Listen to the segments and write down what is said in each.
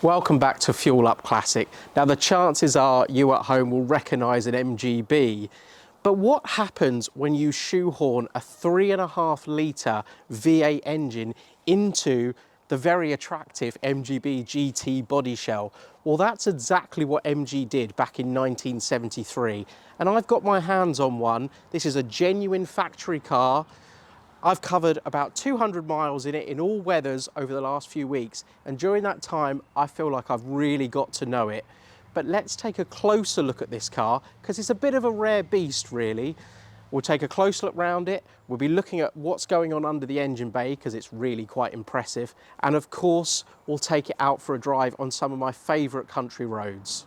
Welcome back to Fuel Up Classic. Now the chances are you at home will recognise an MGB, but what happens when you shoehorn a 3.5 litre V8 engine into the very attractive MGB GT body shell? Well, that's exactly what MG did back in 1973. And I've got my hands on one. This is a genuine factory car. I've covered about 200 miles in it in all weathers over the last few weeks, and during that time I feel like I've really got to know it. But let's take a closer look at this car because it's a bit of a rare beast really. We'll take a close look round it, we'll be looking at what's going on under the engine bay because it's really quite impressive, and of course we'll take it out for a drive on some of my favourite country roads.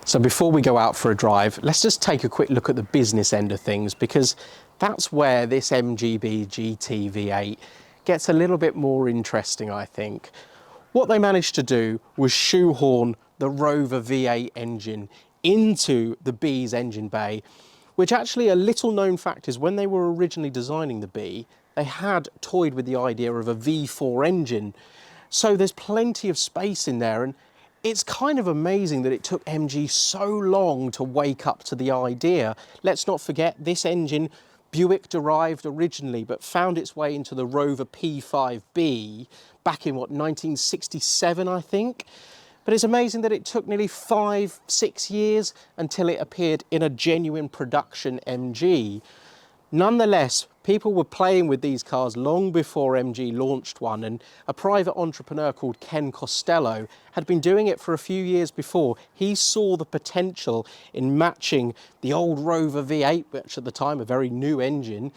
So before we go out for a drive, let's just take a quick look at the business end of things, because that's where this MGB GT V8 gets a little bit more interesting, I think. What they managed to do was shoehorn the Rover V8 engine into the B's engine bay, which actually a little known fact is when they were originally designing the B, they had toyed with the idea of a V4 engine. So there's plenty of space in there, and it's kind of amazing that it took MG so long to wake up to the idea. Let's not forget this engine, Buick derived originally, but found its way into the Rover P5B back in what, 1967, I think. But it's amazing that it took nearly 5-6 years until it appeared in a genuine production MG. Nonetheless, people were playing with these cars long before MG launched one, and a private entrepreneur called Ken Costello had been doing it for a few years before. He saw the potential in matching the old Rover V8, which at the time a very new engine,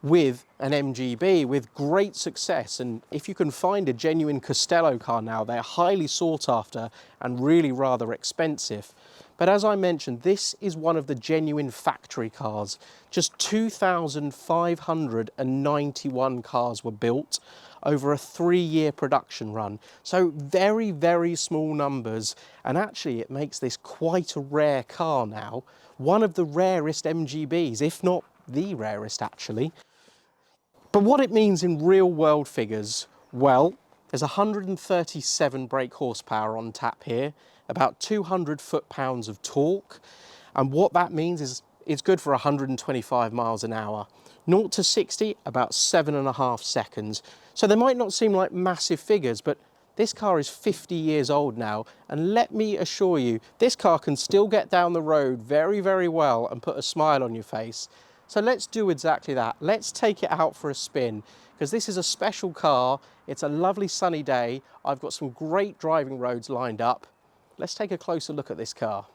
with an MGB with great success. And if you can find a genuine Costello car now, they're highly sought after and really rather expensive. But as I mentioned, this is one of the genuine factory cars. Just 2,591 cars were built over a 3-year production run. So very, very small numbers. And actually it makes this quite a rare car now. One of the rarest MGBs, if not the rarest actually. But what it means in real world figures, well, there's 137 brake horsepower on tap here, about 200 foot-pounds of torque, and what that means is it's good for 125 miles an hour. 0 to 60, about 7.5 seconds. So they might not seem like massive figures, but this car is 50 years old now, and let me assure you, this car can still get down the road very, very well and put a smile on your face. So let's do exactly that. Let's take it out for a spin, because this is a special car. It's a lovely sunny day. I've got some great driving roads lined up. Let's take a closer look at this car.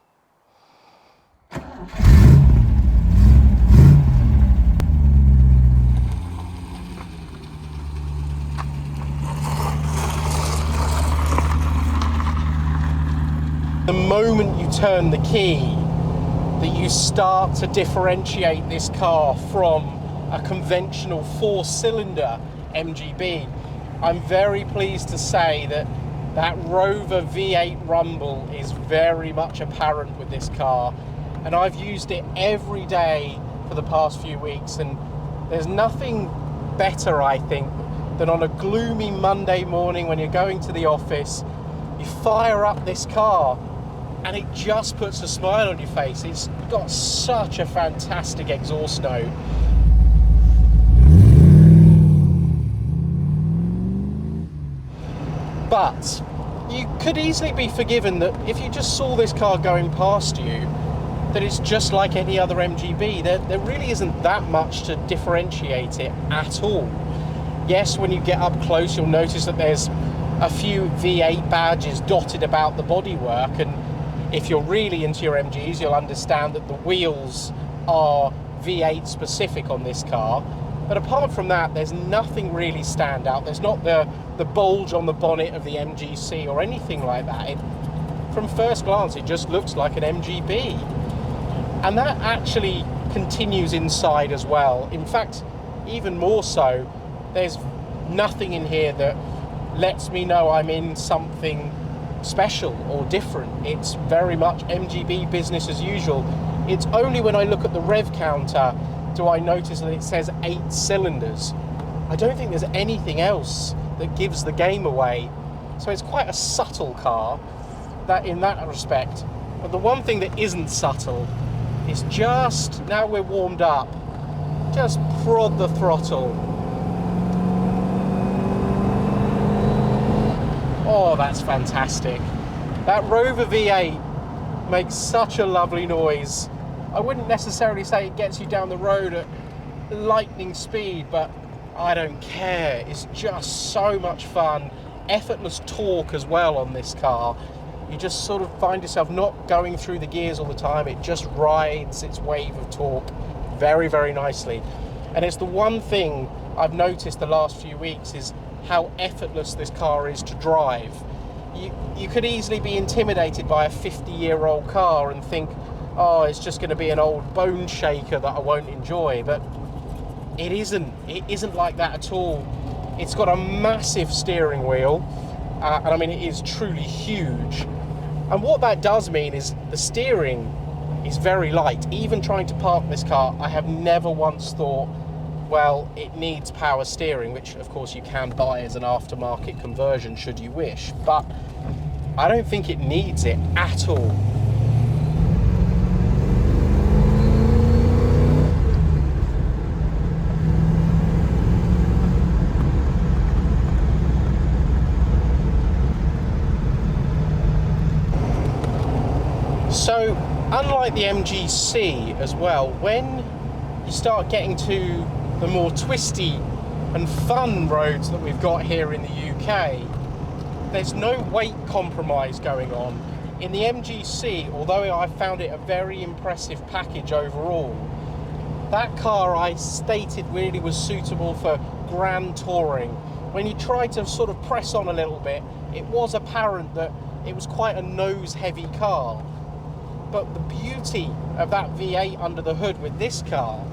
The moment you turn the key, that you start to differentiate this car from a conventional 4-cylinder MGB. I'm very pleased to say that that Rover V8 rumble is very much apparent with this car, and I've used it every day for the past few weeks, and there's nothing better, I think, than on a gloomy Monday morning when you're going to the office, you fire up this car and it just puts a smile on your face. It's got such a fantastic exhaust note. But you could easily be forgiven that if you just saw this car going past you, that it's just like any other MGB. There really isn't that much to differentiate it at all. Yes, when you get up close, you'll notice that there's a few V8 badges dotted about the bodywork, and if you're really into your MGs, you'll understand that the wheels are V8 specific on this car. But apart from that, there's nothing really stand out. There's not the bulge on the bonnet of the MGC or anything like that. From first glance, it just looks like an MGB. And that actually continues inside as well. In fact, even more so, there's nothing in here that lets me know I'm in something special or different. It's very much MGB business as usual. It's only when I look at the rev counter do I notice that it says 8 cylinders. I don't think there's anything else that gives the game away. So it's quite a subtle car that in that respect. But the one thing that isn't subtle is just, now we're warmed up, just prod the throttle. Oh, that's fantastic. That Rover V8 makes such a lovely noise. I wouldn't necessarily say it gets you down the road at lightning speed, but I don't care. It's just so much fun. Effortless torque as well on this car. You just sort of find yourself not going through the gears all the time. It just rides its wave of torque very, very nicely. And it's the one thing I've noticed the last few weeks is how effortless this car is to drive. You could easily be intimidated by a 50-year-old car and think, oh, it's just going to be an old bone shaker that I won't enjoy, but it isn't. It isn't like that at all. It's got a massive steering wheel, and I mean, it is truly huge. And what that does mean is the steering is very light. Even trying to park this car, I have never once thought, well, it needs power steering, which of course you can buy as an aftermarket conversion should you wish, but I don't think it needs it at all. So, unlike the MGC as well, when you start getting to the more twisty and fun roads that we've got here in the UK, there's no weight compromise going on. In the MGC, although I found it a very impressive package overall, that car I stated really was suitable for grand touring. When you try to sort of press on a little bit, it was apparent that it was quite a nose-heavy car. But the beauty of that V8 under the hood with this car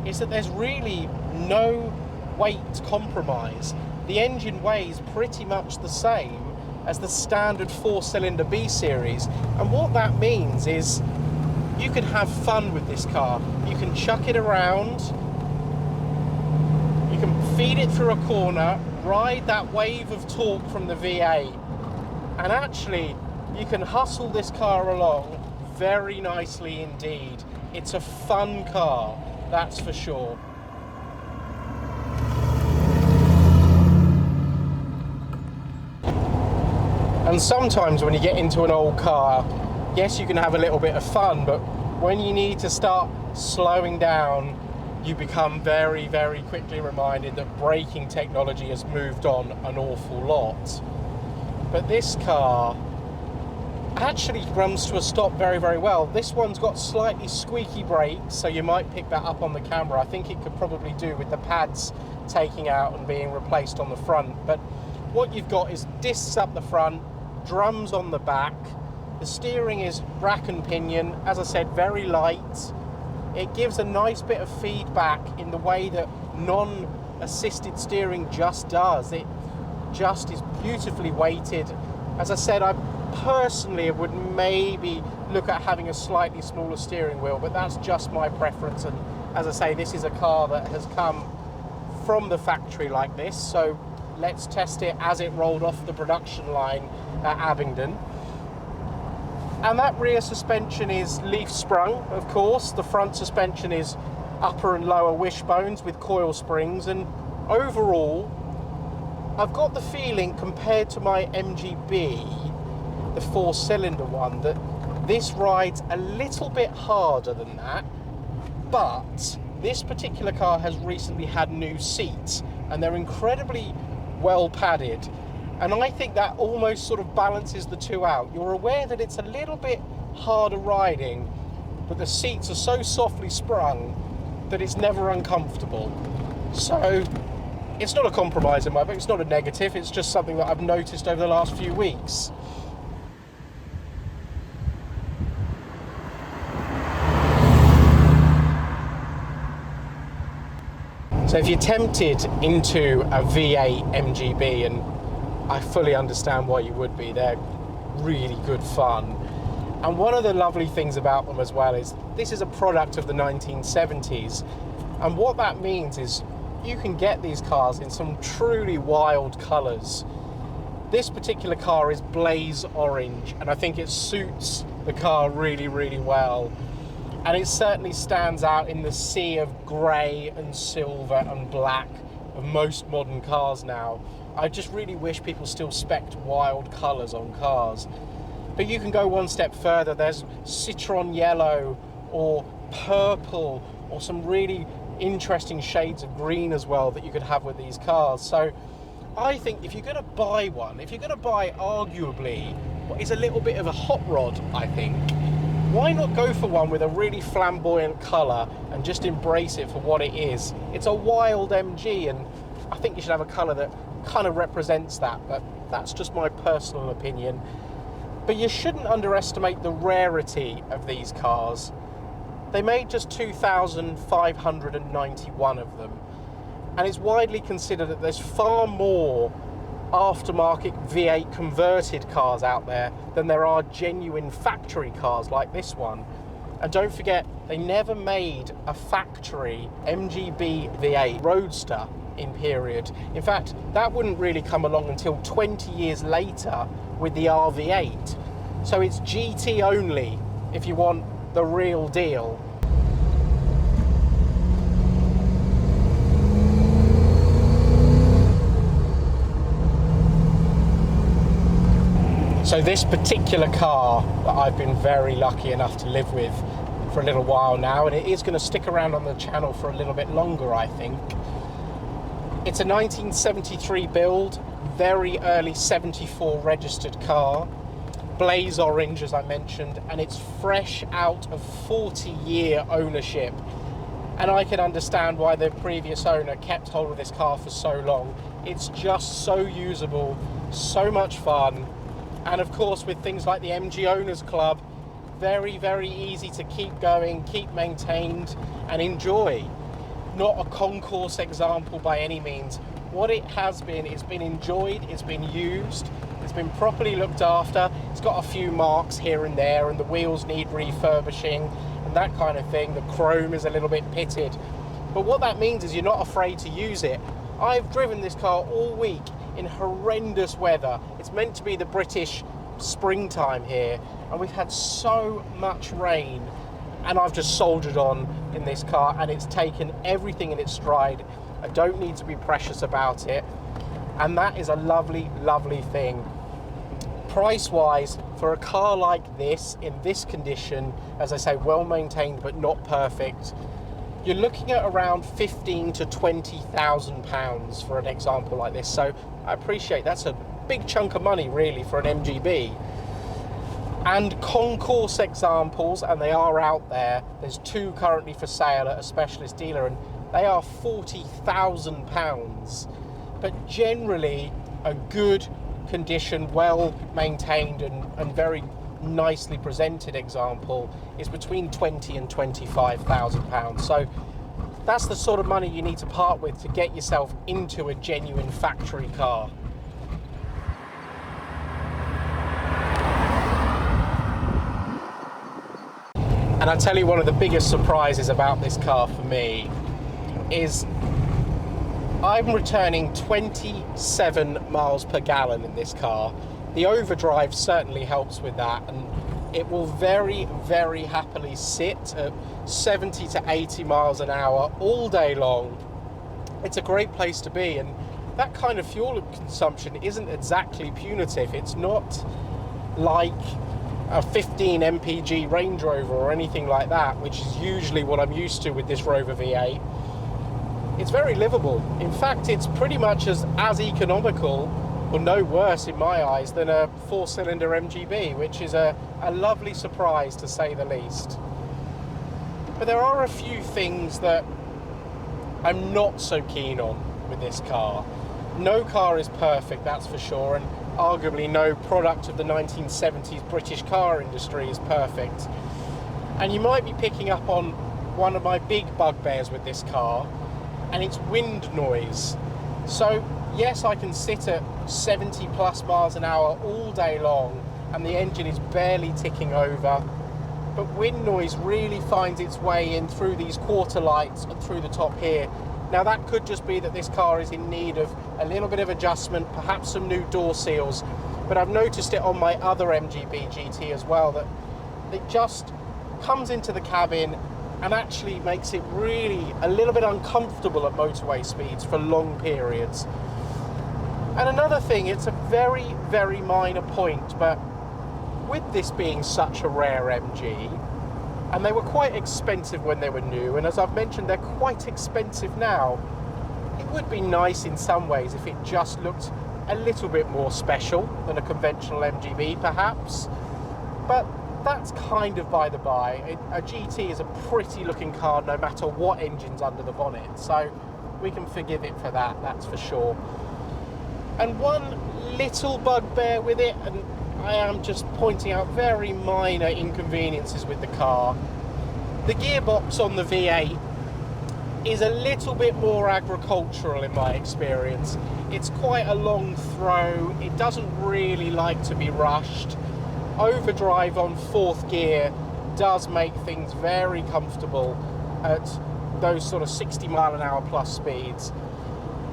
is that there's really no weight compromise. The engine weighs pretty much the same as the standard 4-cylinder B series, and what that means is you can have fun with this car. You can chuck it around, you can feed it through a corner, ride that wave of torque from the V8, and actually you can hustle this car along very nicely indeed. It's a fun car, that's for sure. And sometimes when you get into an old car, yes, you can have a little bit of fun, but when you need to start slowing down, you become very, very quickly reminded that braking technology has moved on an awful lot. But this car actually runs to a stop very, very well. This one's got slightly squeaky brakes, so you might pick that up on the camera. I think it could probably do with the pads taking out and being replaced on the front. But what you've got is discs up the front, drums on the back. The steering is rack and pinion, as I said, very light. It gives a nice bit of feedback in the way that non-assisted steering just does. It just is beautifully weighted. As I said, I personally would maybe look at having a slightly smaller steering wheel, but that's just my preference. And as I say, this is a car that has come from the factory like this, so let's test it as it rolled off the production line at Abingdon. And that rear suspension is leaf sprung, of course. The front suspension is upper and lower wishbones with coil springs, and overall I've got the feeling, compared to my MGB, the 4-cylinder one, that this rides a little bit harder than that. But this particular car has recently had new seats, and they're incredibly well padded, and I think that almost sort of balances the two out. You're aware that it's a little bit harder riding, but the seats are so softly sprung that it's never uncomfortable. So it's not a compromise in my book, it's not a negative, it's just something that I've noticed over the last few weeks. So if you're tempted into a V8 MGB, and I fully understand why you would be, they're really good fun. And one of the lovely things about them as well is this is a product of the 1970s. And what that means is you can get these cars in some truly wild colours. This particular car is blaze orange, and I think it suits the car really, really well. And it certainly stands out in the sea of grey and silver and black of most modern cars now. I just really wish people still spec'd wild colours on cars. But you can go one step further. There's citron yellow or purple or some really interesting shades of green as well that you could have with these cars. So I think if you're going to buy one, if you're going to buy arguably what is a little bit of a hot rod, I think, why not go for one with a really flamboyant colour and just embrace it for what it is? It's a wild MG, and I think you should have a colour that kind of represents that, but that's just my personal opinion. But you shouldn't underestimate the rarity of these cars. They made just 2,591 of them, and it's widely considered that there's far more aftermarket V8 converted cars out there than there are genuine factory cars like this one. And don't forget, they never made a factory MGB V8 Roadster in period. In fact, that wouldn't really come along until 20 years later with the RV8. So it's GT only if you want the real deal. So this particular car that I've been very lucky enough to live with for a little while now, and it is going to stick around on the channel for a little bit longer, I think. It's a 1973 build, very early 74 registered car, blaze orange as I mentioned, and it's fresh out of 40-year ownership. And I can understand why the previous owner kept hold of this car for so long. It's just so usable, so much fun. And of course, with things like the MG Owners Club, very, very easy to keep going, keep maintained and enjoy. Not a concourse example by any means. What it has been, it's been enjoyed, it's been used, it's been properly looked after. It's got a few marks here and there, and the wheels need refurbishing and that kind of thing. The chrome is a little bit pitted. But what that means is you're not afraid to use it. I've driven this car all week in horrendous weather. It's meant to be the British springtime here, and we've had so much rain, and I've just soldiered on in this car, and it's taken everything in its stride. I don't need to be precious about it, and that is a lovely, lovely thing. Price wise, for a car like this in this condition, as I say, well maintained but not perfect, you're looking at around 15 to 20,000 pounds for an example like this. So I appreciate that's a big chunk of money really for an MGB. And concourse examples, and they are out there, there's two currently for sale at a specialist dealer, and they are 40,000 pounds. But generally a good condition, well maintained and very nicely presented example is between 20 and 25,000 pounds. So that's the sort of money you need to part with to get yourself into a genuine factory car. And I tell you, one of the biggest surprises about this car for me is I'm returning 27 miles per gallon in this car. The overdrive certainly helps with that, and it will very, very happily sit at 70 to 80 miles an hour all day long. It's a great place to be, and that kind of fuel consumption isn't exactly punitive. It's not like a 15 mpg Range Rover or anything like that, which is usually what I'm used to with this Rover V8. It's very livable. In fact, it's pretty much as economical, or no worse in my eyes, than a 4-cylinder MGB, which is a lovely surprise to say the least. But there are a few things that I'm not so keen on with this car. No car is perfect, that's for sure, and arguably no product of the 1970s British car industry is perfect. And you might be picking up on one of my big bugbears with this car, and it's wind noise. So yes, I can sit at 70 plus miles an hour all day long and the engine is barely ticking over, but wind noise really finds its way in through these quarter lights and through the top here. Now that could just be that this car is in need of a little bit of adjustment, perhaps some new door seals, but I've noticed it on my other MGB GT as well, that it just comes into the cabin and actually makes it really a little bit uncomfortable at motorway speeds for long periods. And another thing, it's a very, very minor point, but with this being such a rare MG, and they were quite expensive when they were new, and as I've mentioned, they're quite expensive now, it would be nice in some ways if it just looked a little bit more special than a conventional MGB perhaps, but that's kind of by the by. A GT is a pretty looking car no matter what engine's under the bonnet, so we can forgive it for that, that's for sure. And one little bugbear with it, and I am just pointing out very minor inconveniences with the car. The gearbox on the V8 is a little bit more agricultural in my experience. It's quite a long throw, it doesn't really like to be rushed. Overdrive on 4th gear does make things very comfortable at those sort of 60 mph plus speeds,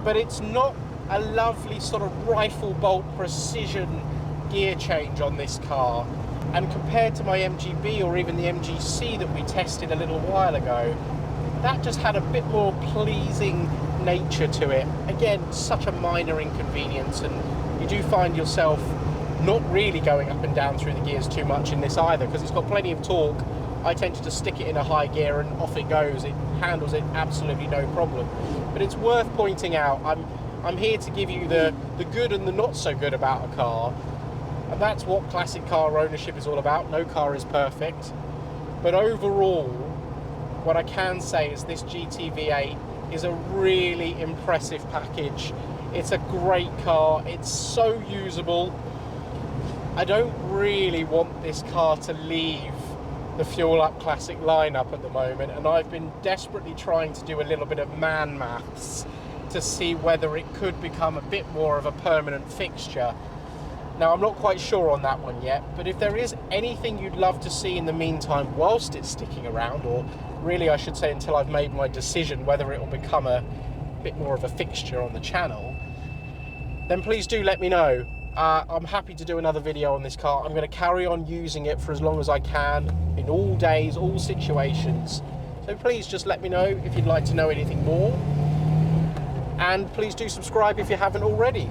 but it's not a lovely sort of rifle bolt precision gear change on this car, and compared to my MGB or even the MGC that we tested a little while ago, that just had a bit more pleasing nature to it. Again, such a minor inconvenience, and you do find yourself not really going up and down through the gears too much in this either, because it's got plenty of torque. I tend to just stick it in a high gear and off it goes. It handles it absolutely no problem. But it's worth pointing out, I'm here to give you the good and the not so good about a car, and that's what classic car ownership is all about. No car is perfect, but overall what I can say is this GT V8 is a really impressive package. It's a great car, it's so usable. I don't really want this car to leave the Fuel Up Classic lineup at the moment, and I've been desperately trying to do a little bit of man maths to see whether it could become a bit more of a permanent fixture. Now, I'm not quite sure on that one yet, but if there is anything you'd love to see in the meantime whilst it's sticking around, or really I should say until I've made my decision whether it will become a bit more of a fixture on the channel, then please do let me know. I'm happy to do another video on this car. I'm going to carry on using it for as long as I can, in all days, all situations. So please just let me know if you'd like to know anything more. And please do subscribe if you haven't already.